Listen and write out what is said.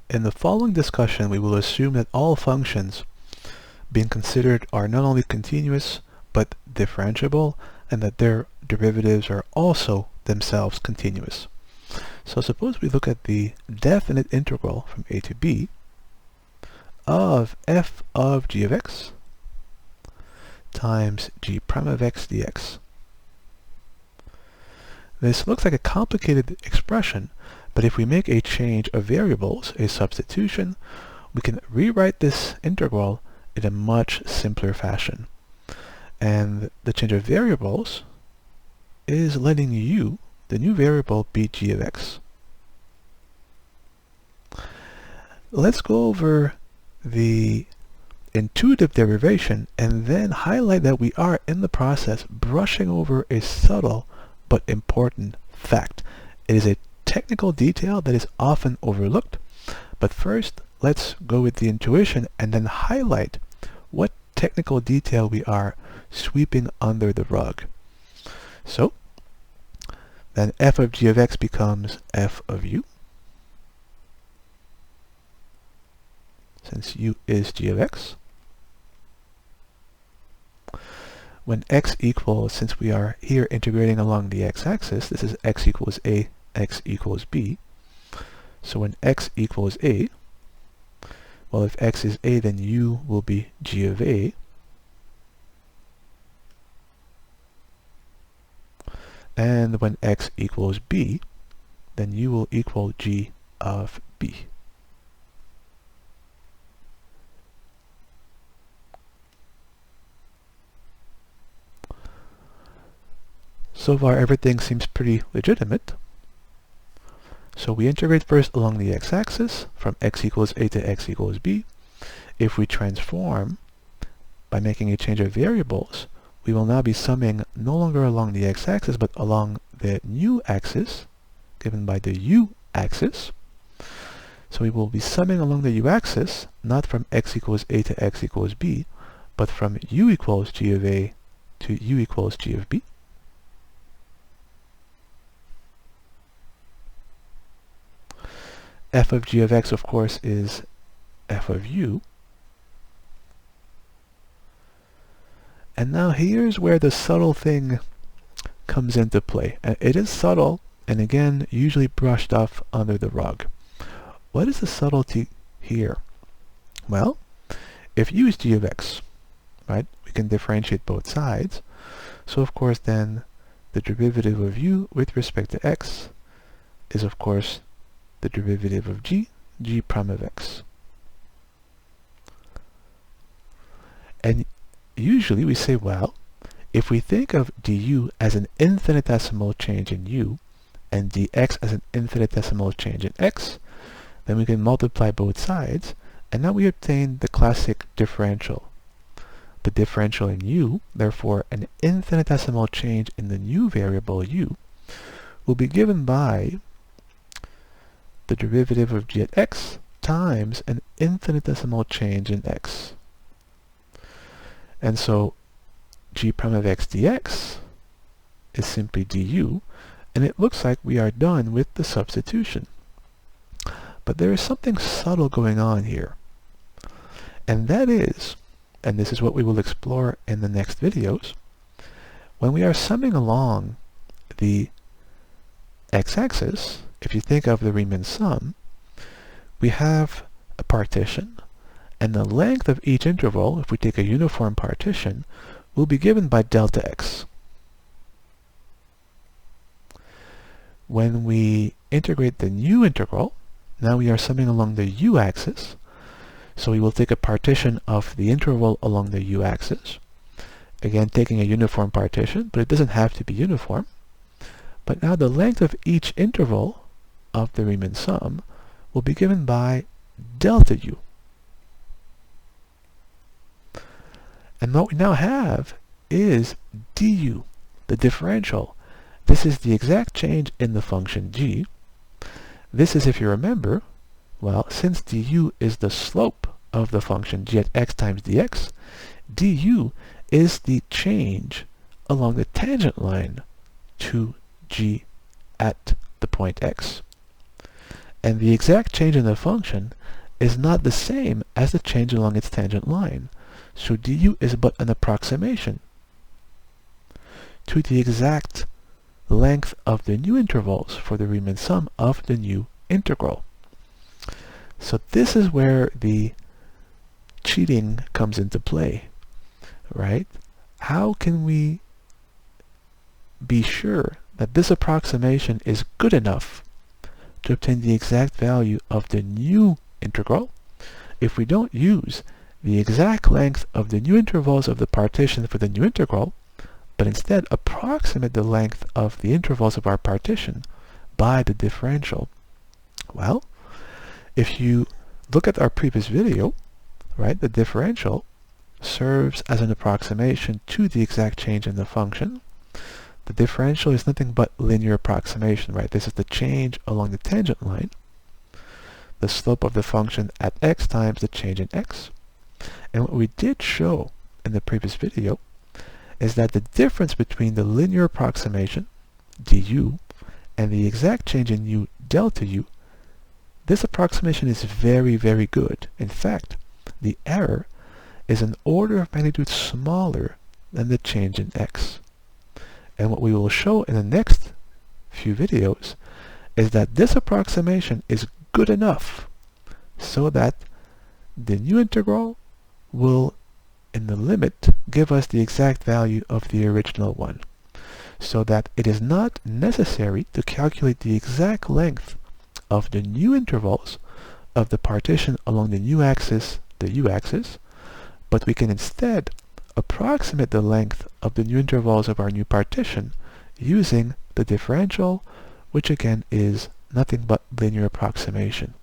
In the following discussion, we will assume that all functions being considered are not only continuous, but differentiable, and that their derivatives are also themselves continuous. So suppose we look at the definite integral from a to b of f of g of x times g prime of x dx. This looks like a complicated expression, but if we make a change of variables, a substitution, we can rewrite this integral in a much simpler fashion. And the change of variables is letting u, the new variable, be g of x. Let's go over the intuitive derivation and then highlight that we are in the process brushing over a subtle but important fact. It is a technical detail that is often overlooked, but first let's go with the intuition and then highlight what technical detail we are sweeping under the rug. So then f of g of x becomes f of u, since u is g of x. When x equals, since we are here integrating along the x-axis, this is x equals a, x equals b. So when x equals a, well, if x is a, then u will be g of a. And when x equals b, then u will equal g of b. So far, everything seems pretty legitimate. So we integrate first along the x-axis from x equals a to x equals b. If we transform by making a change of variables, we will now be summing no longer along the x-axis but along the new axis given by the u-axis. So we will be summing along the u-axis not from x equals a to x equals b, but from u equals g of a to u equals g of b. F of g of x, of course, is f of u. And now here's where the subtle thing comes into play. It is subtle, and again, usually brushed off under the rug. What is the subtlety here? Well, if u is g of x, right, we can differentiate both sides. So of course then the derivative of u with respect to x is of course the derivative of g prime of x. And usually we say, well, if we think of du as an infinitesimal change in u and dx as an infinitesimal change in x, then we can multiply both sides, and now we obtain the classic differential. The differential in u, therefore an infinitesimal change in the new variable u, will be given by the derivative of g at x times an infinitesimal change in x. And so g prime of x dx is simply du, and it looks like we are done with the substitution. But there is something subtle going on here, and that is, and this is what we will explore in the next videos, when we are summing along the x-axis, if you think of the Riemann sum, we have a partition, and the length of each interval, if we take a uniform partition, will be given by delta x. When we integrate the new integral, now we are summing along the u-axis, so we will take a partition of the interval along the u-axis, again taking a uniform partition, but it doesn't have to be uniform. But now the length of each interval of the Riemann sum will be given by delta u. And what we now have is du, the differential. This is the exact change in the function g. This is, if you remember, well, since du is the slope of the function g at x times dx, du is the change along the tangent line to g at the point x. And the exact change in the function is not the same as the change along its tangent line. So du is but an approximation to the exact length of the new intervals for the Riemann sum of the new integral. So this is where the cheating comes into play, right? How can we be sure that this approximation is good enough to obtain the exact value of the new integral if we don't use the exact length of the new intervals of the partition for the new integral, but instead approximate the length of the intervals of our partition by the differential? Well, if you look at our previous video, right, the differential serves as an approximation to the exact change in the function. The differential is nothing but linear approximation, right? This is the change along the tangent line, the slope of the function at x times the change in x. And what we did show in the previous video is that the difference between the linear approximation, du, and the exact change in u, delta u, this approximation is very, very good. In fact, the error is an order of magnitude smaller than the change in x. And what we will show in the next few videos is that this approximation is good enough so that the new integral will, in the limit, give us the exact value of the original one, so that it is not necessary to calculate the exact length of the new intervals of the partition along the new axis, the u-axis, but we can instead approximate the length of the new intervals of our new partition using the differential, which again is nothing but linear approximation.